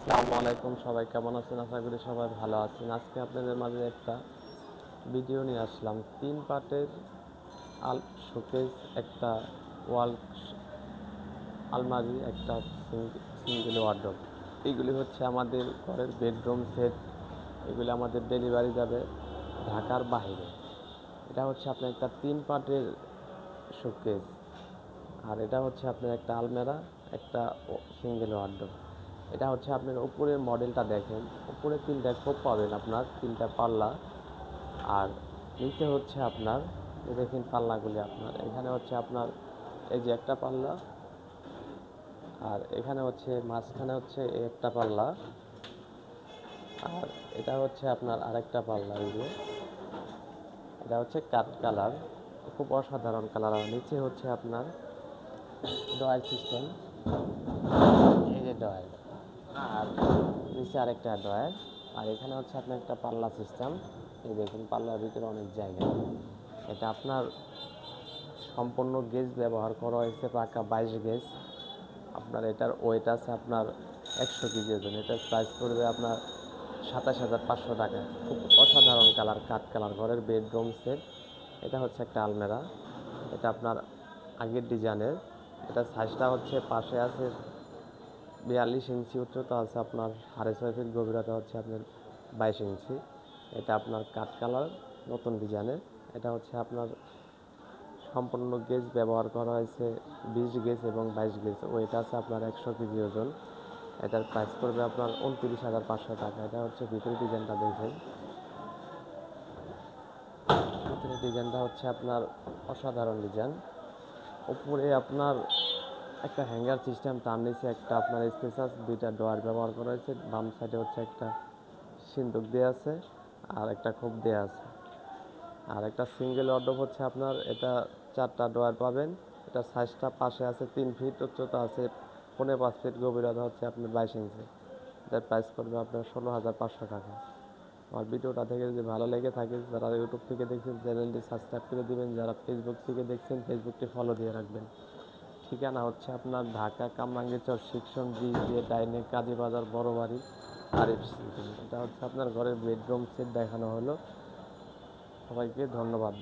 আসসালামু আলাইকুম, সবাই কেমন আছেন? আশা করি সবাই ভালো আছেন। আজকে আপনাদের মাঝে একটা ভিডিও নিয়ে আসলাম। 3 পার্টের শোকেস, একটা ওয়াল আলমারি, একটা সিঙ্গেল ওয়ার্ডরোব। এগুলি হচ্ছে আমাদের ঘরের বেডরুম সেট। এগুলি আমাদের ডেলিভারি যাবে ঢাকার বাইরে। এটা হচ্ছে আপনার একটা 3 পার্টের শোকেস, আর এটা হচ্ছে আপনার একটা আলমারা, একটা সিঙ্গেল ওয়ার্ডরোব। এটা হচ্ছে আপনার উপরের মডেলটা দেখেন, উপরে 3টা খোপ পাবেন, আপনার 3টা পাল্লা। আর নিচে হচ্ছে আপনার দেখেন পাল্লাগুলি, আপনার এখানে হচ্ছে আপনার এই যে একটা পাল্লা, আর এখানে হচ্ছে মাঝখানে হচ্ছে একটা পাল্লা, আর এটা হচ্ছে আপনার আরেকটা পাল্লা। এই যে এটা হচ্ছে কাঠ কালার, খুব অসাধারণ কালার। আর নিচে হচ্ছে আপনার ডয়ার সিস্টেম, এই যে ডয়ার, আর নিচে আরেকটা ডয়ার। আর এখানে হচ্ছে আপনার একটা পাল্লা সিস্টেম। এই দেখুন পাল্লার ভিতরে অনেক জায়গা। এটা আপনার সম্পূর্ণ গেজ ব্যবহার করা হয়েছে, পাকা 22 গেজ। আপনার এটার ওয়েট আছে আপনার 100 কেজি ওজন। এটার প্রাইস পড়বে আপনার 27,500 টাকা। খুব অসাধারণ কালার, কাঠ কালার, ঘরের বেডরুম সেট। এটা হচ্ছে একটা আলমেরা, এটা আপনার আগের ডিজাইনের। এটা সাইজটা হচ্ছে পাশে আছে 42 ইঞ্চি, উচ্চতা আছে আপনার 6.5 ফিট, গভীরতা হচ্ছে আপনার 22 ইঞ্চি। এটা আপনার কাঠ কালার, নতুন ডিজাইনের। এটা হচ্ছে আপনার সম্পূর্ণ গেজ ব্যবহার করা হয়েছে, 20 গেজ এবং 22 গেজ। ওয়েট আছে আপনার 100 কেজি ওজন। এটার প্রাইস পড়বে আপনার 29,500 টাকা। এটা হচ্ছে ভিতরে ডিজাইনটা দেখেন, ভিতরে ডিজাইনটা হচ্ছে আপনার অসাধারণ ডিজাইন। উপরে আপনার একটা হ্যাঙ্গার সিস্টেম, তার নিচে একটা আপনার স্পেসাস, 2টা ডোয়ার ব্যবহার করা হয়েছে। বাম সাইডে হচ্ছে একটা সিন্দুক দেওয়া আছে, আর একটা খোপ দেওয়া আছে। আর একটা সিঙ্গেল ওয়ার্ডরোব হচ্ছে আপনার, এটা 4টা ডোয়ার পাবেন। এটা সাইজটা পাশে আছে 3 ফিট, উচ্চতা আছে 5.5 ফিট, গভীরতা হচ্ছে আপনার 22 ইঞ্চি। এটার প্রাইস পড়বে আপনার 16,500 টাকা। আমার ভিডিওটা থেকে যদি ভালো লেগে থাকে, যারা ইউটিউব থেকে দেখছেন চ্যানেলটি সাবস্ক্রাইব করে দেবেন, যারা ফেসবুক থেকে দেখছেন ফেসবুকটি ফলো দিয়ে রাখবেন। ঠিকানা হচ্ছে আপনার ঢাকা কামরাঙ্গীরচর সেকশন বি দিয়ে ডাইনে কাজীবাজার বড় বাড়ি আরিফ সিটি। এটা হচ্ছে আপনার ঘরের বেডরুম সেট দেখানো হলো। সবাইকে ধন্যবাদ।